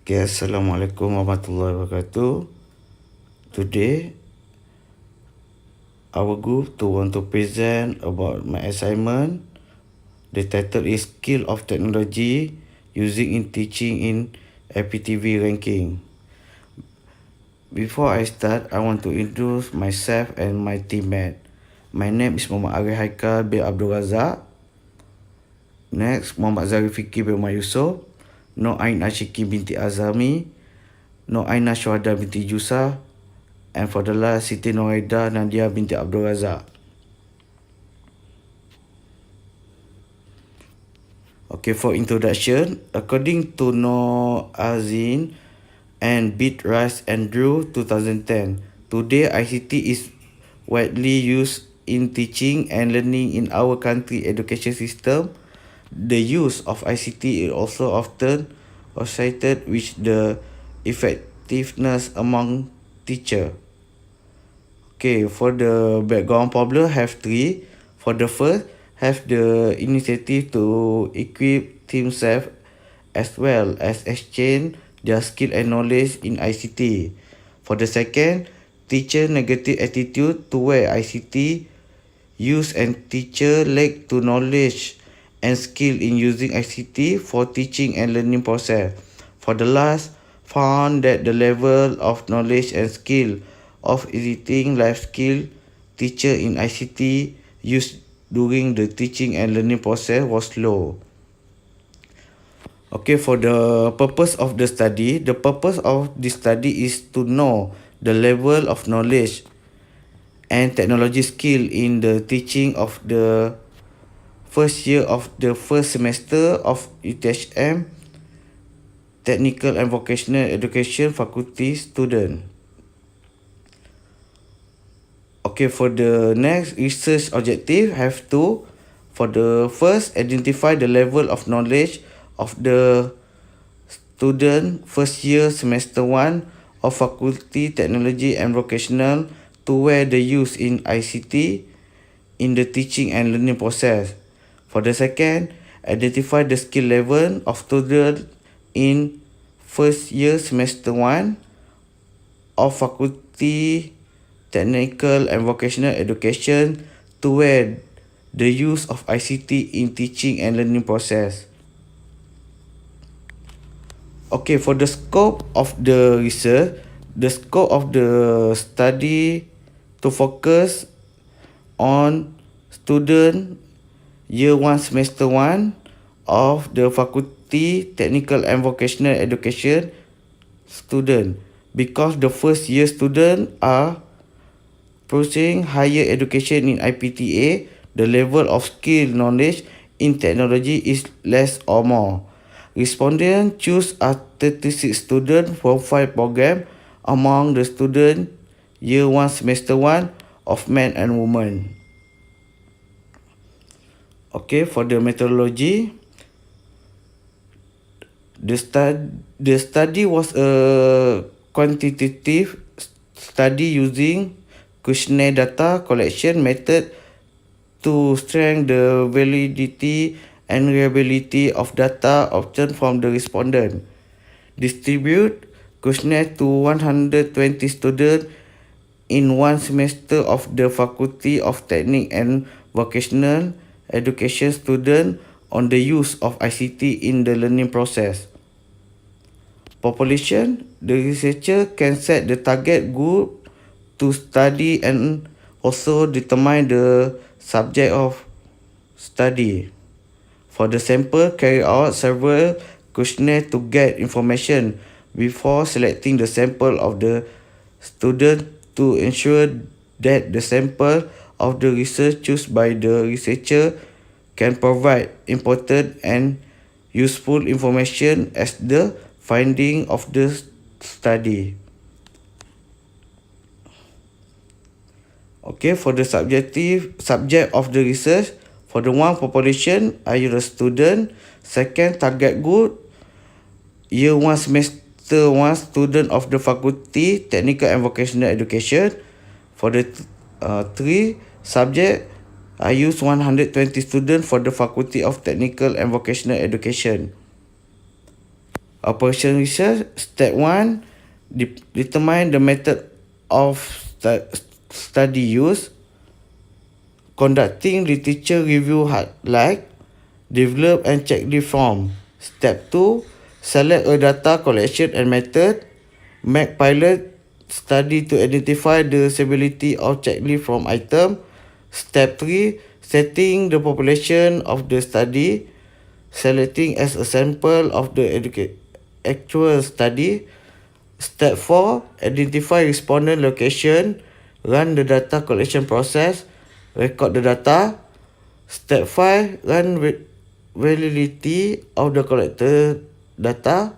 Okay, Assalamualaikum warahmatullahi wabarakatuh. Today, our group want to present about my assignment. The title is Skill of Technology Using in Teaching in FPTV Ranking. Before I start, I want to introduce myself and my teammate. My name is Muhamad Ariff Haikal bin Abdul Razak. Next, Muhammad Zarif Fikri bin Yusop. Nur Ain Assyikin Binti Azami. Nur Ain Syuhada Binti Jusoh. And for the last, Siti Noraida Nadia Binti Abdul Razak. Okay, for introduction, according to Nur Ain and Rise Andrew 2010, today ICT is widely used in teaching and learning in our country education system. The use of ICT is also often associated with the effectiveness among teachers. Okay, for the background problem, have three. For the first, have the initiative to equip themselves as well as exchange their skill and knowledge in ICT. For the second, teacher negative attitude toward ICT use and teacher lack to knowledge and skill in using ICT for teaching and learning process. For the last, found that the level of knowledge and skill of editing life skill teacher in ICT used during the teaching and learning process was low. Okay, for the purpose of the study is to know the level of knowledge and technology skill in the teaching of the first year of the first semester of UTHM Technical and Vocational Education Faculty student. Okay, for the next research objective, have to, for the first, identify the level of knowledge of the student first year semester 1 of Faculty Technology and Vocational to where the use in ICT in the teaching and learning process. For the second, identify the skill level of student in first year semester 1 of Faculty Technical and Vocational Education to where the use of ICT in teaching and learning process. Okay, for the scope of the research, the scope of the study to focus on student year 1 semester 1 of the Faculty Technical and Vocational Education student, because the first year student are pursuing higher education in IPTA, the level of skill knowledge in technology is less or more. Respondents choose a 36 students from 5 programs among the student year 1 semester 1 of men and women. Okay, for the methodology, the study was a quantitative study using questionnaire data collection method to strengthen the validity and reliability of data obtained from the respondent. Distribute questionnaire to 120 students in one semester of the Faculty of Technical and Vocational Education student on the use of ICT in the learning process. Population, the researcher can set the target group to study and also determine the subject of study. For the sample, carry out several questionnaires to get information before selecting the sample of the student to ensure that the sample of the research chosen by the researcher can provide important and useful information as the finding of the study. Okay, for the subject of the research, for the one population, are you a student? Second, target group, year 1 semester 1 student of the Faculty Technical and Vocational Education. For the 3 subject, I use 120 students for the Faculty of Technical and Vocational Education. Operation research. Step 1. Determine the method of study used. Conducting literature review highlight. Develop and check the form. Step 2. Select a data collection and method. Make pilot study to identify the suitability of checklist from item. Step 3. Setting the population of the study. Selecting as a sample of the actual study. Step 4. Identify respondent location. Run the data collection process. Record the data. Step 5. Run validity of the collected data.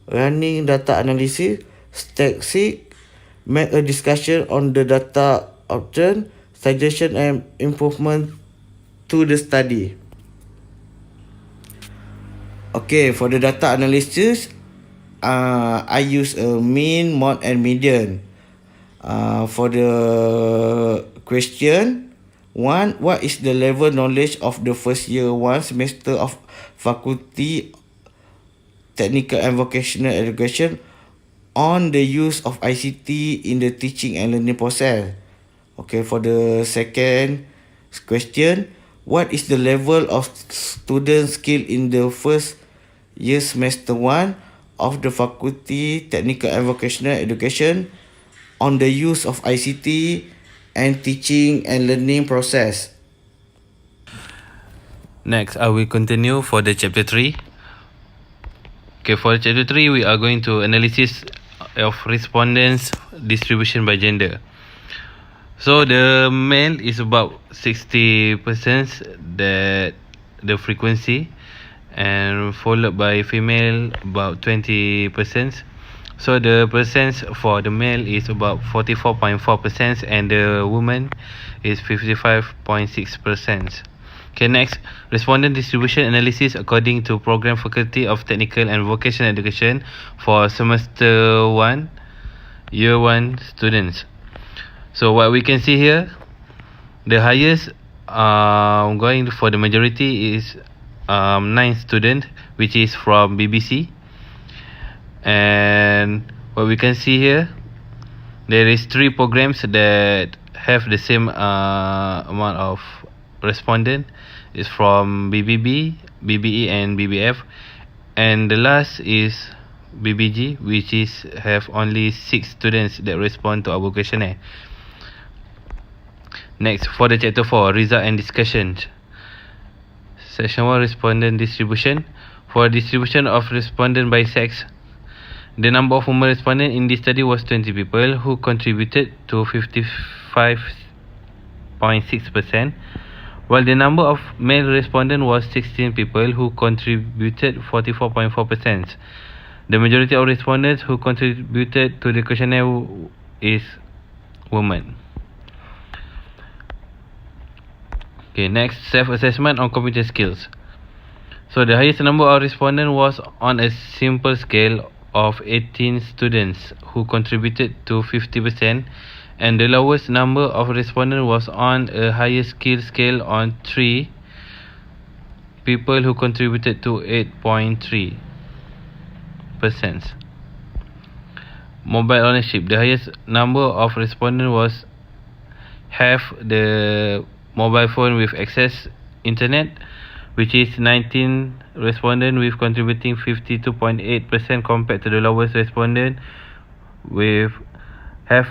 Running data analysis. Step 6. Make a discussion on the data option, suggestion and improvement to the study. Okay, for the data analysis, I use a mean, mode and median. For the question 1, what is the level knowledge of the first year 1 semester of faculty technical and vocational education on the use of ICT in the teaching and learning process? Okay, for the second question, what is the level of student skill in the first year semester 1 of the faculty technical and vocational education on the use of ICT and teaching and learning process? Next, I will continue for the chapter 3. Okay, for chapter 3, we are going to analysis of respondents distribution by gender. So the male is about 60% that the frequency, and followed by female about 20%. So the percent for the male is about 44.4% and the woman is 55.6%. Okay, next, respondent distribution analysis according to program faculty of technical and vocational education for semester 1, year 1 students. So what we can see here, the highest going for the majority is 9 student, which is from BBC. And what we can see here, there is 3 programs that have the same amount of respondent. Is from BBB, BBE and BBF, and the last is BBG, which is have only 6 students that respond to our questionnaire. Next, for the chapter 4, result and discussions. Section 1, respondent distribution. For distribution of respondent by sex, the number of women respondent in this study was 20 people who contributed to 55.6%, while the number of male respondent was 16 people who contributed 44.4%. The majority of respondents who contributed to the questionnaire is women. Okay, next, self-assessment on computer skills. So the highest number of respondents was on a simple scale of 18 students who contributed to 50%, and the lowest number of respondents was on a higher skill scale on 3 people who contributed to 8.3%. Mobile ownership, the highest number of respondents was have the mobile phone with access internet, which is 19 respondents with contributing 52.8% compared to the lowest respondent with have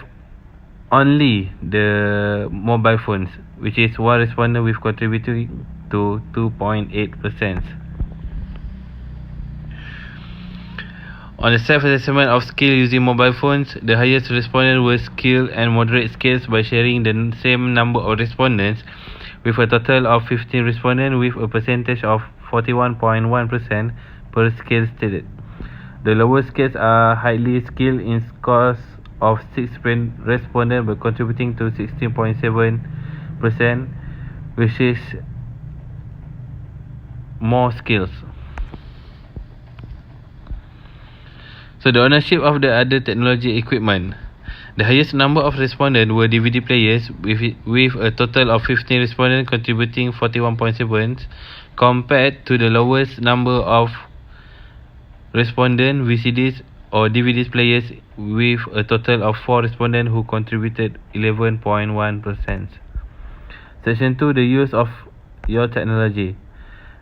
only the mobile phones, which is 1 respondent with contributing to 2.8%. On the self-assessment of skill using mobile phones, the highest respondents were skill and moderate skills by sharing the same number of respondents, with a total of 15 respondents with a percentage of 41.1% per skill stated. The lowest skills are highly skilled in scores of 6 respondents but contributing to 16.7%, which is more skills. So the ownership of the other technology equipment. The highest number of respondents were DVD players with a total of 15 respondents contributing 41.7%, compared to the lowest number of respondent VCDs or DVDs players with a total of 4 respondents who contributed 11.1%. Section 2, the use of your technology.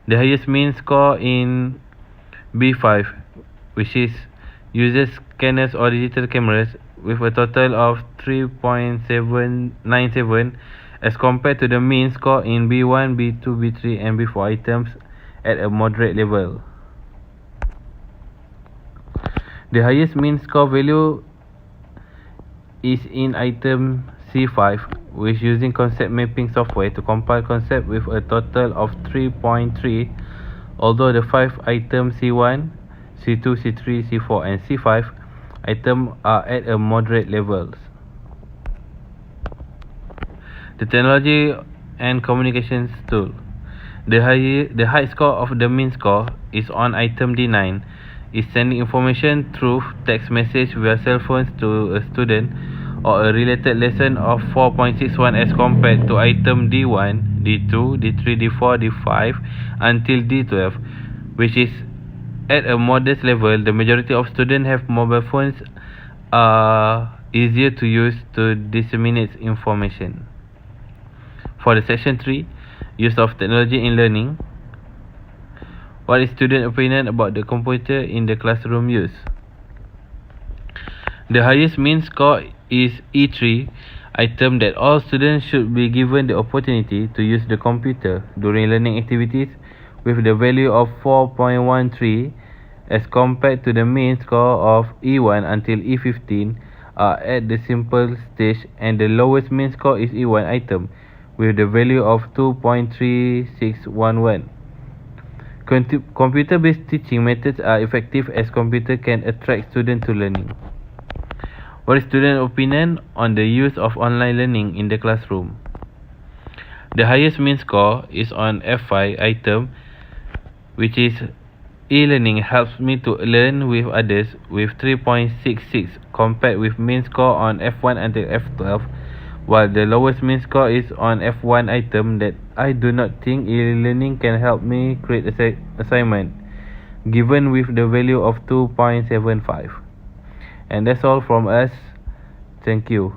The highest mean score in B5, which is uses scanners or digital cameras, with a total of 3.797 as compared to the mean score in B1, B2, B3 and B4 items at a moderate level. The highest mean score value is in item C5, which using concept mapping software to compile concept with a total of 3.3, although the 5 items C1, C2, C3, C4 and C5 items are at a moderate levels. The technology and communications tool. The high score of the mean score is on item D9, is sending information through text message via cell phones to a student or a related lesson of 4.61 as compared to item D1, D2, D3, D4, D5 until D12, which is at a modest level. The majority of students have mobile phones are easier to use to disseminate information. For the section 3, use of technology in learning. What is student opinion about the computer in the classroom use? The highest mean score is E3, item that all students should be given the opportunity to use the computer during learning activities, with the value of 4.13 as compared to the mean score of E1 until E15 are at the simple stage, and the lowest mean score is E1 item with the value of 2.3611. Computer-based teaching methods are effective as computer can attract students to learning. What is student opinion on the use of online learning in the classroom? The highest mean score is on F5 item, which is e-learning helps me to learn with others, with 3.66 compared with mean score on F1 until F12, while the lowest mean score is on F1 item that I do not think e-learning can help me create assignment, given with the value of 2.75. And that's all from us. Thank you.